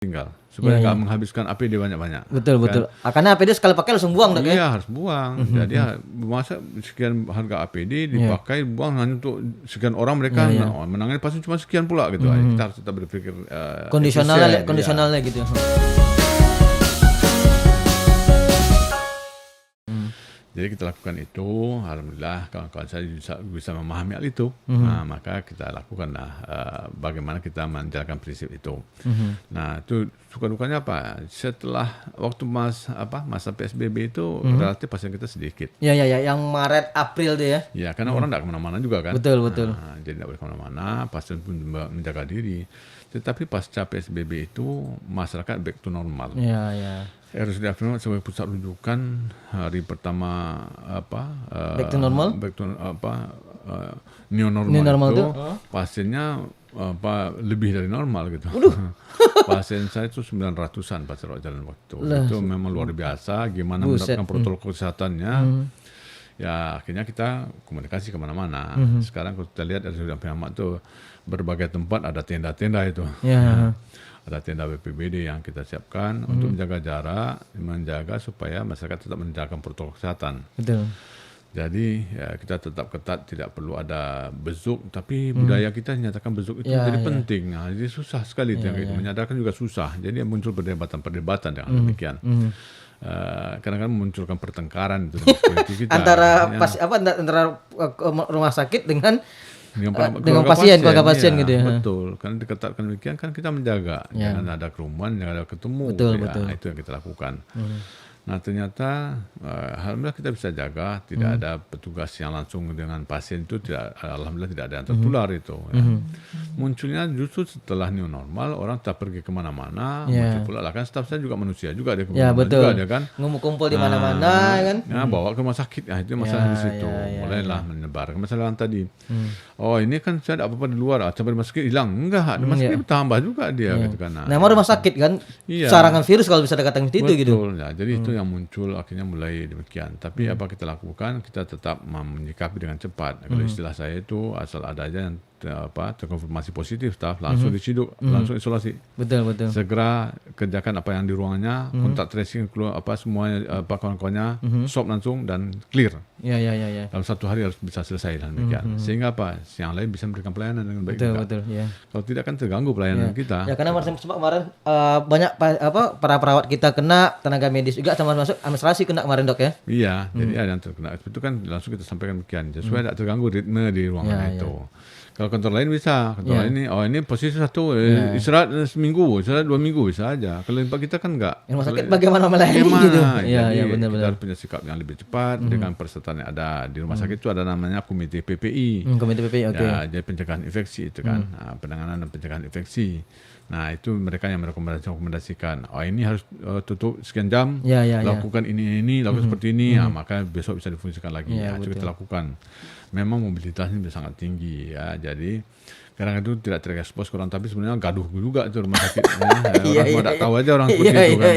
tinggal supaya nggak menghabiskan APD banyak-banyak. Betul. Karena APD sekali pakai langsung buang dok ya. Iya harus buang. Jadi masa sekian harga APD dipakai buang hanya untuk sekian orang mereka menangani pasien cuma sekian pula gitu. Kita harus tetap berpikir kondisionalnya gitu. Jadi kita lakukan itu, alhamdulillah kawan-kawan saya bisa memahami hal itu. Nah, maka kita lakukanlah bagaimana kita menjalankan prinsip itu. Nah, itu suka dukanya apa? Setelah waktu masa PSBB itu relatif pasien kita sedikit. Ya, yang Maret April deh ya. Ya, karena orang tidak kemana-mana juga kan. Betul. Nah, jadi tidak boleh kemana-mana, pasien pun menjaga diri. Tetapi pasca PSBB itu masyarakat back to normal. Ya. RSUD Afrima sebagai pusat rujukan hari pertama back to normal, new normal itu pasiennya lebih dari normal gitu. Pasien saya itu 900-an pas jalan waktu. Itu memang luar biasa gimana menerapkan protokol kesehatannya. Ya akhirnya kita komunikasi kemana-mana. Sekarang kalau kita lihat RSUD Afrima itu berbagai tempat ada tenda-tenda itu. Ada tenda BPBD yang kita siapkan untuk menjaga jarak, menjaga supaya masyarakat tetap menjaga protokol kesehatan. Betul. Jadi ya, kita tetap ketat, tidak perlu ada besuk, tapi budaya kita menyatakan besuk itu jadi penting. Nah, jadi susah sekali itu menyadarkan juga susah. Jadi muncul perdebatan dengan demikian. Kadang-kadang memunculkan pertengkaran itu kita, antara rumah sakit dengan keluarga pasien gitu ya. Betul, karena diketatkan demikian kan kita menjaga jangan ada kerumunan, jangan ada ketemu. Betul. Itu yang kita lakukan. Nah ternyata alhamdulillah kita bisa jaga, tidak ada petugas yang langsung dengan pasien itu alhamdulillah tidak ada yang tertular itu. Munculnya justru setelah new normal orang tak pergi kemana-mana, muncul pula lah kan staf saya juga manusia juga dia juga dia kan ngumpul di mana-mana kan. Nah, bawa ke rumah sakit, itu masalah di situ. Mulailah menyebar masalah tadi. Oh ini kan saya ada apa-apa di luar, sampai rumah sakit hilang enggak, rumah sakit bertambah juga dia gitu kan. Nah, rumah sakit kan sarangan virus kalau bisa dikatakan itu gitu. Betul, ya, jadi itu yang muncul akhirnya mulai demikian. Tapi apa kita lakukan? Kita tetap menyikapi dengan cepat. Kalau istilah saya itu asal ada aja yang terkonfirmasi positif, langsung diciduk, langsung isolasi. Betul. Segera kerjakan apa yang di ruangannya, kontak tracing keluar semuanya kawan-kawannya, swab langsung dan clear. Ya. Dalam 1 hari harus bisa selesai dan demikian. Sehingga yang lain bisa memberikan pelayanan dengan baik. Betul. Kalau tidak kan terganggu pelayanan kita. Ya karena kemarin banyak para perawat kita kena, tenaga medis juga sama masuk administrasi kena kemarin dok ya. Iya, jadi ada yang terkena. Itu kan langsung kita sampaikan demikian, supaya tidak terganggu ritme di ruangan itu. Kalau kantor lain bisa, kantor lain ini posisi 1 istirahat seminggu, istirahat 2 minggu bisa aja. Kalau tempat kita kan enggak. Rumah sakit bagaimana melayani gitu. Iya benar. Kita harus punya sikap yang lebih cepat dengan persertaan yang ada di rumah sakit itu ada namanya komite PPI. Komite PPI, oke. Ya, jadi pencegahan infeksi itu kan, penanganan dan pencegahan infeksi. Nah itu mereka yang merekomendasikan. Ini harus tutup sekian jam, lakukan ini, lakukan seperti ini. Maka besok bisa difungsikan lagi. Itu kita lakukan. Memang mobilitasnya sangat tinggi ya. Jadi kadang itu tidak terekspos ke orang, tapi sebenarnya gaduh juga itu rumah sakit. Orang tidak tahu aja orang seperti itu kan.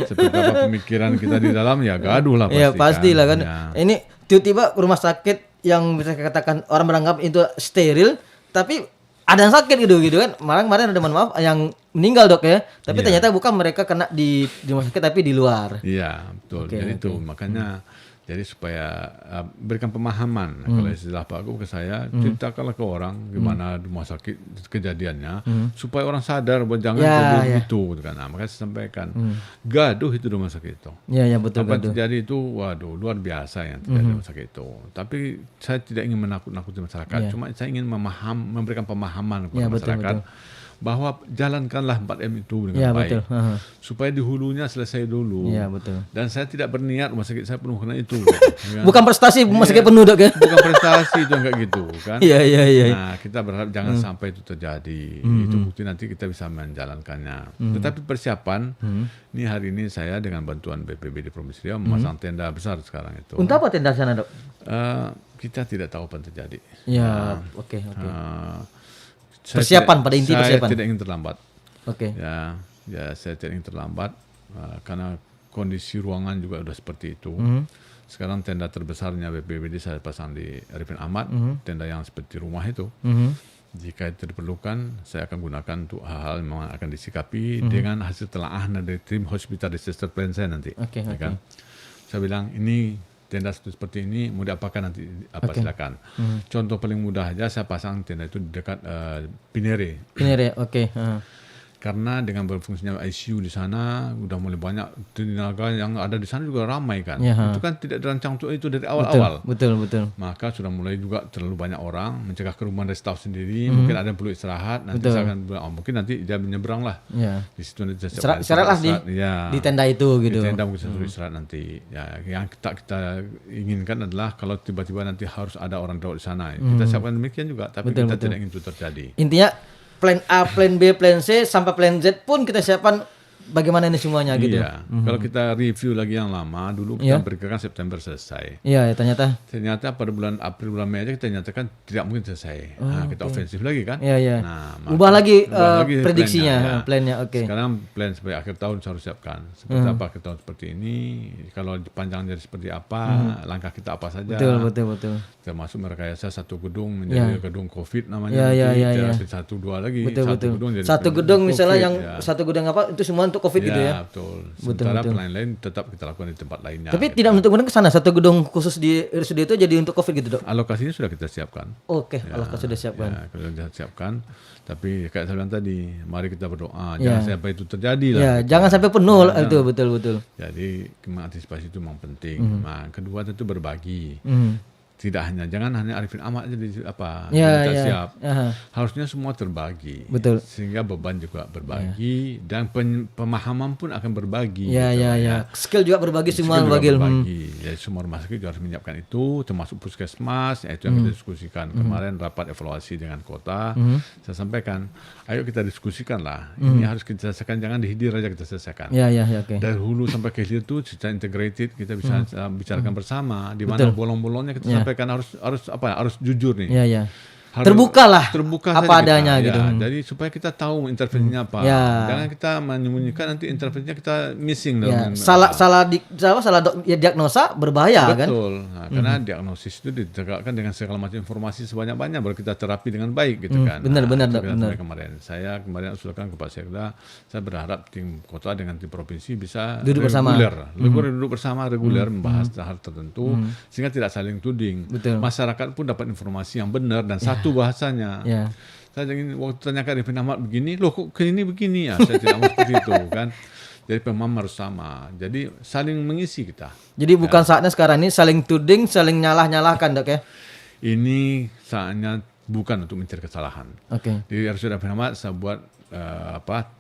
Seperti apa pemikiran kita di dalam ya gaduh lah pasti. Iya pastilah kan. Ini tiba-tiba rumah sakit yang bisa dikatakan orang menganggap itu steril, tapi ada yang sakit gitu kan. Kemarin ada maaf yang meninggal dok ya. Tapi ternyata bukan mereka kena di rumah sakit tapi di luar. Iya betul. Jadi itu makanya. Jadi supaya berikan pemahaman. Kalau istilah Pak Gub ke saya, ceritakanlah ke orang gimana rumah sakit kejadiannya, supaya orang sadar bahwa jangan terjadi itu. Kan. Nah, makanya saya sampaikan, gaduh itu rumah sakit itu. Iya betul. Apa terjadi itu, waduh luar biasa yang terjadi di rumah sakit itu. Tapi saya tidak ingin menakut-nakuti masyarakat, cuma saya ingin memberikan pemahaman kepada masyarakat. Bahwa jalankanlah 4M itu dengan baik. Supaya di hulunya selesai dulu. Iya betul. Dan saya tidak berniat rumah sakit saya penuh karena itu. Kan? Bukan prestasi rumah sakit penuh dok ya. Bukan prestasi itu enggak gitu kan. Iya. Nah, kita berharap jangan sampai itu terjadi. Itu bukti nanti kita bisa menjalankannya. Tetapi persiapan ini hari ini saya dengan bantuan BPBD Provinsi Riau memasang tenda besar sekarang itu. Untuk apa tenda sana dok? Kita tidak tahu apa yang terjadi. Ya, oke. Saya pada inti persiapan. Saya tidak ingin terlambat. Oke. Ya, saya tidak ingin terlambat karena kondisi ruangan juga sudah seperti itu. Sekarang tenda terbesarnya BPBD saya pasang di Arifin Ahmad, tenda yang seperti rumah itu. Jika itu diperlukan, saya akan gunakan untuk hal-hal yang memang akan disikapi dengan hasil telaah dari tim Hospital Disaster Plan saya nanti. Oke. Kan? Saya bilang ini tenda seperti ini mau diapakan nanti silakan. Contoh paling mudah aja saya pasang tenda itu di dekat Pinere. Oke. Karena dengan berfungsinya ICU di sana udah mulai banyak tenaga yang ada di sana juga ramai kan. Itu kan tidak dirancang untuk itu dari awal-awal. Betul. Maka sudah mulai juga terlalu banyak orang mencegah kerumunan dari staf sendiri. Mungkin ada yang perlu istirahat. Nanti saya akan bilang, mungkin nanti dia menyeberang lah. Di situ nanti saya istirahat lah di tenda itu gitu. Di tenda mungkin saya suruh istirahat nanti. Ya, yang kita inginkan adalah kalau tiba-tiba nanti harus ada orang rawat di sana. Kita siapkan demikian juga. Tapi kita tidak ingin itu terjadi. Intinya plan A, plan B, plan C sampai plan Z pun kita siapkan bagaimana ini semuanya gitu. Iya. Kalau kita review lagi yang lama, dulu kita perkirakan September selesai. Iya, ternyata pada bulan April, bulan Mei aja kita nyatakan tidak mungkin selesai. Kita ofensif lagi kan. Iya. Nah, ubah lagi prediksinya, plannya. Sekarang plan sampai akhir tahun saya harus siapkan. Seperti apa akhir tahun seperti ini, kalau panjang jadi seperti apa, langkah kita apa saja. Betul. Termasuk merekayasa satu gedung menjadi gedung COVID namanya. Iya. Satu dua lagi. Satu gedung misalnya yang satu gedung apa itu semua untuk COVID gitu ya. Betul. Sementara lain tetap kita lakukan di tempat lainnya. Tapi tidak menutup kemungkinan ke sana satu gedung khusus di RSUD itu jadi untuk COVID gitu, Dok. Alokasinya sudah kita siapkan. Oke, alokasi sudah siapkan. Sudah siapkan. Tapi kayak saya bilang tadi, mari kita berdoa jangan sampai itu terjadi lah. Jangan sampai penuh itu betul. Jadi mengantisipasi itu memang penting. Nah, kedua tentu berbagi. Jangan hanya Arifin Ahmad aja kita siap. Harusnya semua terbagi. Betul. Sehingga beban juga berbagi dan pemahaman pun akan berbagi. Skill juga berbagi semua berbagi. Jadi semua rumah sakit juga harus menyiapkan itu, termasuk puskesmas, itu yang kita diskusikan. Kemarin rapat evaluasi dengan kota, saya sampaikan, ayo kita diskusikan lah. Ini harus kita selesaikan, jangan di hilir aja kita selesaikan. Oke. Dari hulu sampai ke hilir itu secara integrated kita bisa bicarakan bersama. Di mana bolong-bolongnya kita sampaikan harus jujur nih. Terbuka apa adanya gitu. Jadi supaya kita tahu intervensinya apa. Jangan kita menyembunyikan nanti intervensinya kita missing dalam salah diagnosa berbahaya kan. Betul. Nah, karena diagnosis itu ditegakkan dengan segala macam informasi sebanyak-banyak baru kita terapi dengan baik gitu kan. Benar. Saya kemarin usulkan ke Pak Sekda, saya berharap tim kota dengan tim provinsi bisa duduk bersama reguler membahas hal tertentu sehingga tidak saling tuding. Masyarakat pun dapat informasi yang benar dan satu bahasanya. Saya ingin waktu tanyakan Arifin Ahmad begini, loh kok ke ini begini ya? Saya tidak mau seperti itu kan. Jadi pemahaman harus sama. Jadi saling mengisi kita. Jadi bukan saatnya sekarang ini saling tuding, saling nyalahkan, Dok ya. Ini saatnya bukan untuk mencari kesalahan. Di RSUD Arifin Ahmad saya buat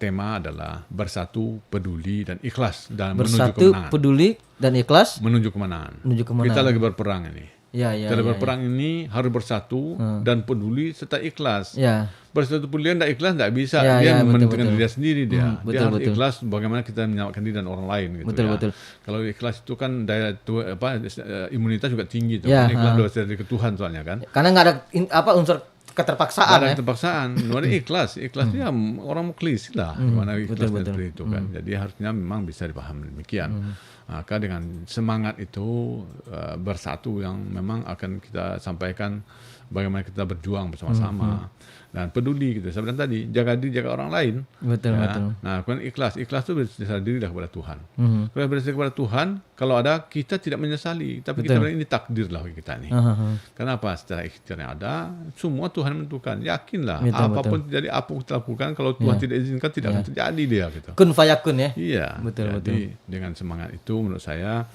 tema adalah bersatu, peduli dan ikhlas dan menuju kemenangan. Bersatu, peduli dan ikhlas menuju kemenangan. Kita lagi berperang ini. Kita berperang ini harus bersatu dan peduli serta ikhlas. Bersatu peduli dan ikhlas tidak bisa. Dia menentukan diri sendiri dia. Dia harus ikhlas bagaimana kita menyelamatkan diri dan orang lain gitu. Betul. Kalau ikhlas itu kan daya imunitas juga tinggi tuh. Ikhlas dari Tuhan soalnya kan. Karena nggak ada unsur keterpaksaan. Ada keterpaksaan. Ada ikhlas dia orang muklis lah. Gimana ikhlas seperti itu kan. Jadi harusnya memang bisa dipahami demikian. Maka dengan semangat itu bersatu yang memang akan kita sampaikan bagaimana kita berjuang bersama-sama dan peduli gitu. Saya bilang tadi jaga diri, jaga orang lain. Betul. Nah, kemudian ikhlas itu berdasar diri kepada Tuhan. Kalau berdasar kepada Tuhan, kalau ada kita tidak menyesali, tapi kita bilang ini takdir lah bagi kita nih. Kenapa? Secara ikhtiar yang ada, semua Tuhan menentukan. Yakinlah apapun terjadi, apa kita lakukan kalau Tuhan tidak izinkan tidak akan terjadi dia gitu. Kun fayakun ya. Iya. Jadi dengan semangat itu menurut saya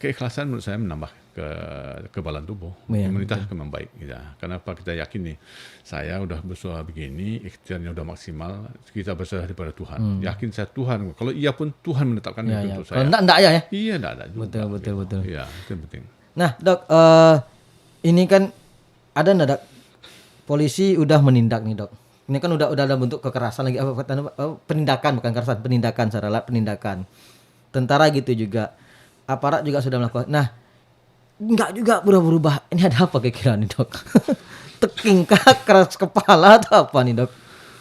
keikhlasan menurut saya menambah kekebalan tubuh, imunitas akan membaik. Gitu. Kenapa kita yakin nih, saya udah bersuara begini, ikhtiarnya udah maksimal, kita berserah daripada Tuhan. Yakin saya Tuhan. Kalau iya pun Tuhan menetapkan itu untuk saya. Kalau enggak ya? Iya, enggak ada juga. Betul. Iya, itu yang penting. Nah, Dok, ini kan ada enggak, Dok? Polisi udah menindak nih, Dok. Ini kan udah ada bentuk kekerasan lagi, penindakan bukan kekerasan, penindakan. Tentara gitu juga. Aparat juga sudah melakukan. Nah, enggak juga berubah. Ini ada apa kira-kira nih, Dok? Teking kah, keras kepala atau apa nih, Dok?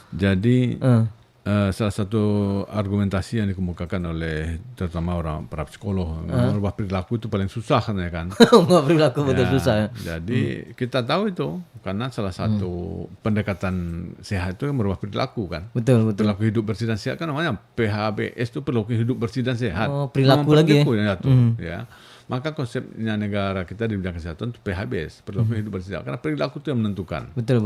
Jadi salah satu argumentasi yang dikemukakan oleh terutama para psikolog, merubah perilaku itu paling susah kan. Merubah perilaku betul susah. Jadi kita tahu itu karena salah satu pendekatan sehat itu merubah perilaku kan. Betul. Perilaku hidup bersih dan sehat kan namanya PHBS itu perilaku hidup bersih dan sehat. Oh, perilaku lagi ya. Maka konsepnya negara kita di bidang kesehatan itu PHBS, perilaku hidup bersih. Karena perilaku itu yang menentukan. Betul.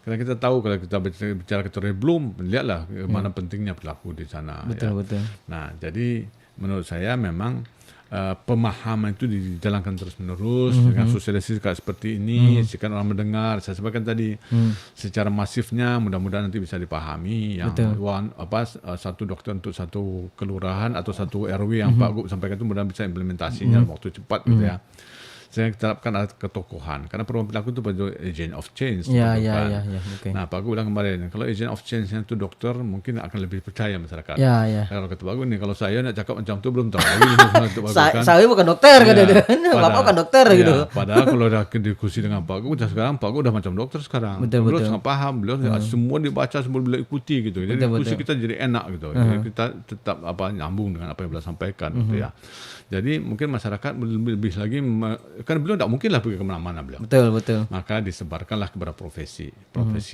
Karena kita tahu kalau kita bicara keterangan belum, lihatlah mana pentingnya perilaku di sana. Betul. Nah, jadi menurut saya memang pemahaman itu dijalankan terus-menerus dengan sosialisasi kayak seperti ini, jika orang mendengar, saya sampaikan tadi, secara masifnya mudah-mudahan nanti bisa dipahami yang satu dokter untuk satu kelurahan atau satu RW yang Pak Gub sampaikan itu mudah-mudahan bisa implementasinya dalam waktu cepat gitu ya. Saya terapkan alat ketokohan karena perubahan perilaku itu pada agent of change. Ya. Nah, Pak Gu bilang kemarin kalau agent of change itu dokter mungkin akan lebih percaya masyarakat. Ya. Kalau kata Pak Gu nih, kalau saya nak cakap macam tu belum tahu. Saya bukan dokter kan, Bapak bukan dokter gitu. Padahal kalau dah diskusi dengan Pak Gu, sekarang Pak Gu dah macam dokter sekarang. Beliau sangat paham, beliau semua dibaca, semua beliau ikuti gitu. Jadi diskusi kita jadi enak gitu. Jadi kita tetap nyambung dengan apa yang beliau sampaikan gitu ya. Jadi mungkin masyarakat lebih lagi kan beliau tidak mungkinlah pergi kemana-mana beliau. Betul. Maka disebarkanlah kepada profesi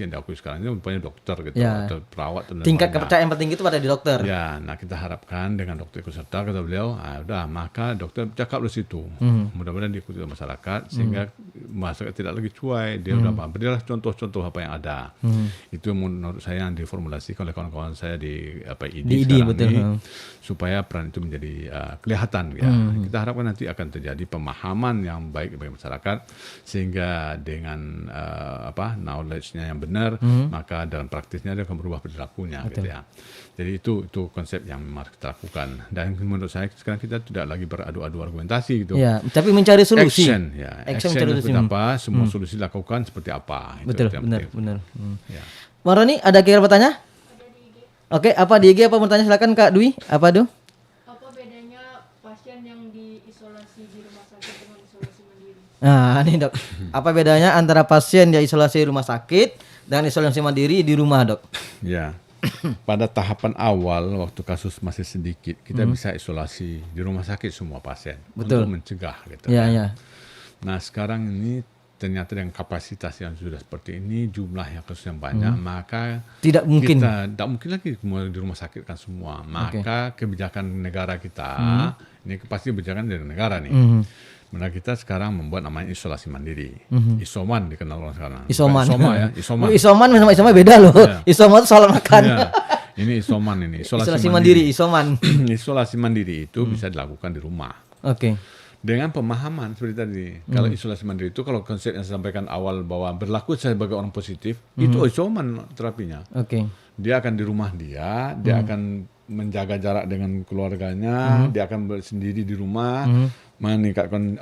yang diakui sekarang ini rupanya dokter gitu, atau perawat. Tingkat kepercayaan penting itu pada di dokter. Ya, nah kita harapkan dengan dokter ikut serta kata beliau, udah maka dokter cakap di situ. Mudah-mudahan diikuti oleh masyarakat sehingga masyarakat tidak lagi cuai. Dia udah berilah contoh-contoh apa yang ada. Itu menurut saya yang diformulasikan oleh kawan-kawan saya di ID sekarang betul. Ini supaya peran itu menjadi kelihatan. Ya, kita harapkan nanti akan terjadi pemahaman yang baik bagi masyarakat sehingga dengan knowledge-nya yang benar, maka dalam praktisnya dia akan berubah perilakunya gitu ya. Jadi itu konsep yang harus kita lakukan dan menurut saya sekarang kita tidak lagi beradu-adu argumentasi gitu. Ya, tapi mencari solusi. Action seperti apa, semua solusi dilakukan seperti apa. Betul, benar. Ya. Bang Roni, ada kira bertanya? Oke, apa di IG apa mau tanya silakan Kak Dwi. Apa tuh? Nah, ini dok, apa bedanya antara pasien yang isolasi di rumah sakit dan isolasi mandiri di rumah dok? Ya, pada tahapan awal waktu kasus masih sedikit kita bisa isolasi di rumah sakit semua pasien. Betul. Untuk mencegah gitu. Ya. Nah sekarang ini ternyata dengan kapasitas yang sudah seperti ini, jumlah yang kasus yang banyak, maka tidak mungkin lagi di rumah sakit kan semua. Maka kebijakan negara kita ini pasti kebijakan dari negara nih. Maka kita sekarang membuat namanya isolasi mandiri. Isoman dikenal orang sekarang. Isoman. Isoman sama isoman beda loh. Yeah. Isoman itu soal makan. Yeah. Ini isoman ini. Isolasi mandiri. Isoman. Isolasi mandiri itu bisa dilakukan di rumah. Oke. Dengan pemahaman seperti tadi. Kalau isolasi mandiri itu kalau konsep yang saya sampaikan awal bahwa berlaku sebagai orang positif, itu isoman terapinya. Oke. Dia akan di rumah dia akan menjaga jarak dengan keluarganya, dia akan bersendiri di rumah, meningkatkan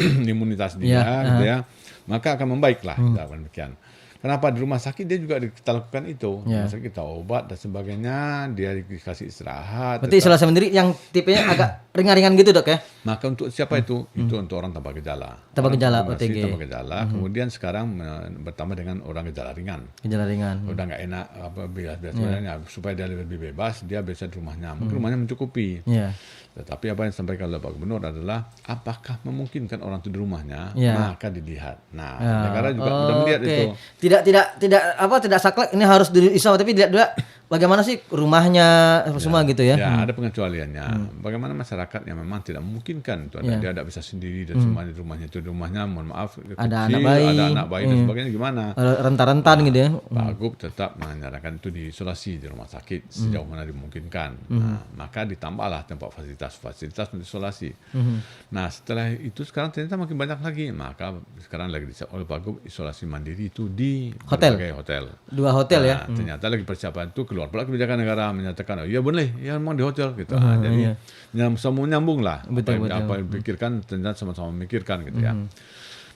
imunitas dia, gitu ya, maka akan membaiklah. Demikian. Kenapa di rumah sakit dia juga kita lakukan itu, rumah sakit kita obat dan sebagainya, dia dikasih istirahat. Berarti isolasi mandiri yang tipenya agak ringan-ringan gitu dok ya? Maka untuk siapa itu? Itu untuk orang tanpa gejala. Tanpa gejala, OTG. Tanpa gejala. Kemudian sekarang bertambah dengan orang gejala ringan. Gejala ringan. Udah nggak enak biasanya supaya dia lebih bebas, dia bisa di rumahnya. Mungkin rumahnya mencukupi. Tetapi apa yang disampaikan oleh Pak Gubernur adalah apakah memungkinkan orang itu di rumahnya, maka dilihat. Nah, negara juga sudah melihat itu. Tidak saklek ini harus diisolasi, tapi tidak bagaimana sih rumahnya semua gitu ya. Ya, ada pengecualiannya. Bagaimana masyarakat yang memang tidak memungkinkan itu dia tidak bisa sendiri dan semua di rumahnya itu mohon maaf ada kecil, ada anak bayi dan sebagainya gimana? Rentan-rentan gitu ya. Pak Gub tetap menyarankan itu diisolasi di rumah sakit sejauh mana dimungkinkan. Nah, maka ditambahlah tempat fasilitas untuk isolasi. Nah, setelah itu sekarang ternyata makin banyak lagi. Maka sekarang lagi oleh Pak Gub isolasi mandiri itu di hotel. 2 hotel ya. Ternyata lagi persiapan itu keluar pula kebijakan negara menyatakan ya boleh, ya memang di hotel gitu. Jadi semua nyambung lah. Apa yang dipikirkan ternyata sama-sama memikirkan gitu ya.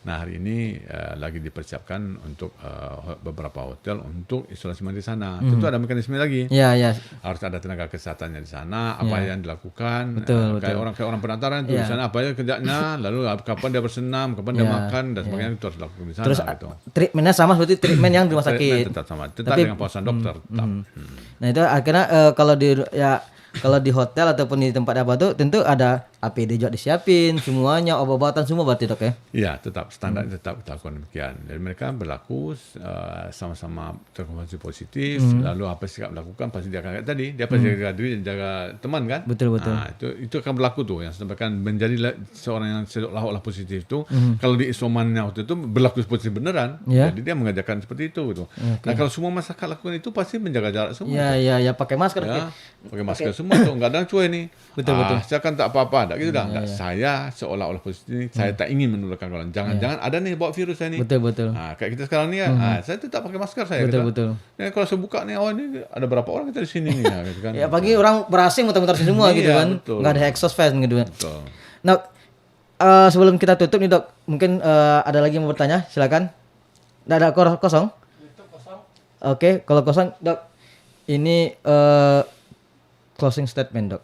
Nah hari ini lagi dipersiapkan untuk beberapa hotel untuk isolasi mandiri di sana. Tentu ada mekanisme lagi. Ya. Harus ada tenaga kesehatannya di sana. Apa yang dilakukan? Betul. Kayak orang penataran itu di sana apa yang kerjanya, lalu kapan dia bersenam, kapan dia makan dan sebagainya itu harus dilakukan di sana. Terus gitu. treatmentnya sama seperti treatment yang di rumah sakit. Treatment tetap sama, tetap dengan pengawasan dokter. Tetap. Nah itu akhirnya kalau di hotel ataupun di tempat apa tuh tentu ada APD juga disiapin, semuanya obat-obatan semua berarti dok ya? Iya, tetap standar tetap kita lakukan demikian. Dan mereka berlaku sama-sama terkonfirmasi positif, lalu apa sikap lakukan pasti dia akan kayak tadi, dia pasti jaga diri dan jaga teman kan? Betul. Nah, itu akan berlaku tuh yang sampaikan menjadi seorang yang seolah-olah positif itu kalau di isomannya waktu itu berlaku positif beneran, jadi dia mengajarkan seperti itu gitu. Nah kalau semua masyarakat lakukan itu pasti menjaga jarak semua. Iya, pakai masker. Ya, pakai masker semua tuh, nggak ada yang cuy nih. Betul. Saya kan tak apa-apa, tak gitu dah. Saya seolah-olah positif, saya tak ingin menularkan orang. Jangan ada nih bawa virus saya nih. Betul. Kayak kita sekarang nih ya, saya tetap pakai masker saya. Betul. Ya, kalau saya buka nih, ini ada berapa orang kita di sini nih, gitu kan. Ya pagi orang berasing muter-muter semua gitu kan, betul. nggak ada exhaust fan gitu kan. Betul. Nah sebelum kita tutup nih dok, mungkin ada lagi yang mau bertanya, silakan. Nggak ada kosong? Oke, kalau kosong dok, ini closing statement dok.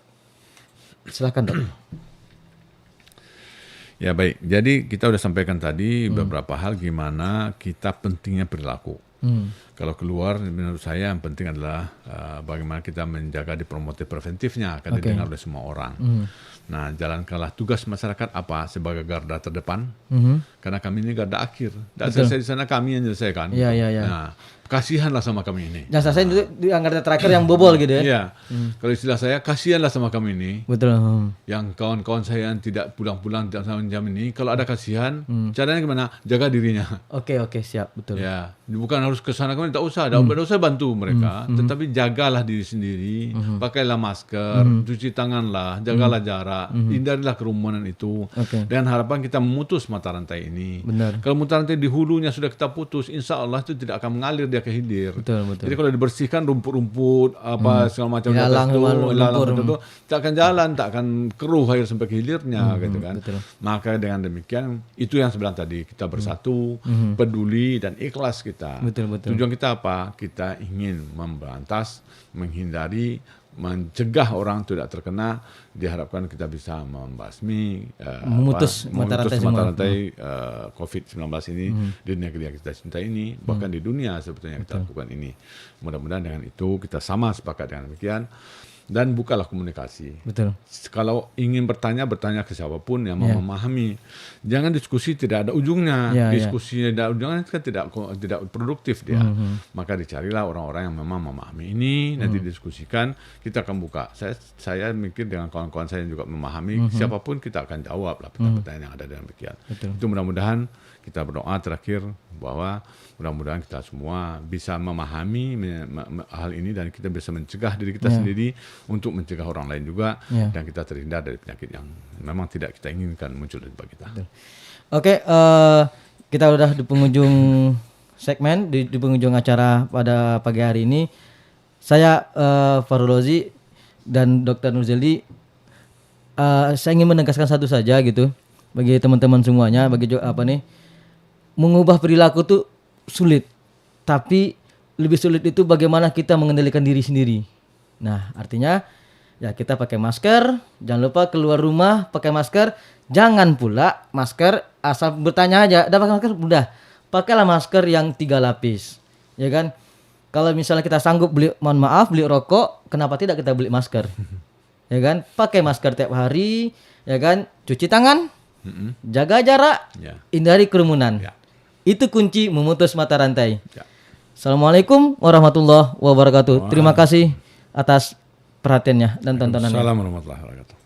Silakan dok. Ya baik, jadi kita udah sampaikan tadi beberapa hal gimana kita pentingnya perilaku. Kalau keluar menurut saya yang penting adalah bagaimana kita menjaga di promotif preventifnya akan didengar oleh semua orang. Nah, jalankanlah tugas masyarakat apa sebagai garda terdepan, karena kami ini garda akhir. Dan selesai di sana kami yang menyelesaikan. Iya. Nah, kasihanlah sama kami ini. Yang selesai itu di garda terakhir yang bobol gitu ya? Iya. Kalau istilah saya, kasihanlah sama kami ini. Betul. Yang kawan-kawan saya yang tidak pulang-pulang sama jam ini, kalau ada kasihan, caranya gimana? Jaga dirinya. Oke, siap, betul. Ya, bukan harus ke sana kami, tak usah bantu mereka, tetapi jagalah diri sendiri, pakailah masker, cuci tanganlah, jagalah jarak, hindarilah kerumunan itu. Dan harapan kita memutus mata rantai ini. Benar. Kalau mata rantai di hulunya sudah kita putus, insya Allah itu tidak akan mengalir dia ke hilir. Betul. Jadi kalau dibersihkan rumput-rumput apa segala macam itu tak akan jalan, tak akan keruh air sampai ke hilirnya gitu kan. Betul. Maka dengan demikian itu yang sebelah tadi kita bersatu, peduli dan ikhlas kita. Betul. Tujuan kita apa? Kita ingin memberantas, menghindari, mencegah orang tidak terkena. Diharapkan kita bisa membasmi, memutus mata rantai COVID-19 ini di negeri yang kita cintai ini, bahkan di dunia sebetulnya kita lakukan ini. Mudah-mudahan dengan itu kita sama sepakat dengan demikian. Dan bukalah komunikasi. Betul. Kalau ingin bertanya ke siapapun yang mau memahami. Jangan diskusi tidak ada ujungnya. Diskusi tidak ada ujungnya kan tidak produktif dia. Maka dicarilah orang-orang yang memang memahami ini, nanti diskusikan, kita akan buka. Saya mikir dengan kawan-kawan saya yang juga memahami, siapapun kita akan jawab lah pertanyaan yang ada dalam demikian. Itu mudah-mudahan kita berdoa terakhir bahwa mudah-mudahan kita semua bisa memahami hal ini dan kita bisa mencegah diri kita sendiri untuk mencegah orang lain juga dan kita terhindar dari penyakit yang memang tidak kita inginkan muncul di tempat kita. Oke, kita udah di penghujung segmen, di penghujung acara pada pagi hari ini. Saya Farul Ozi dan Dr. Nurzeldi, saya ingin menegaskan satu saja gitu bagi teman-teman semuanya, bagi mengubah perilaku tuh sulit, tapi lebih sulit itu bagaimana kita mengendalikan diri sendiri. Nah, artinya ya kita pakai masker, jangan lupa keluar rumah pakai masker, jangan pula masker asal bertanya aja, udah pakai masker, udah pakailah masker yang 3 lapis, ya kan? Kalau misalnya kita sanggup beli rokok, kenapa tidak kita beli masker, ya kan? Pakai masker tiap hari, ya kan? Cuci tangan, jaga jarak, hindari kerumunan. Itu kunci memutus mata rantai. Assalamualaikum warahmatullahi wabarakatuh. Terima kasih atas perhatiannya dan tontonannya. Assalamualaikum warahmatullahi wabarakatuh.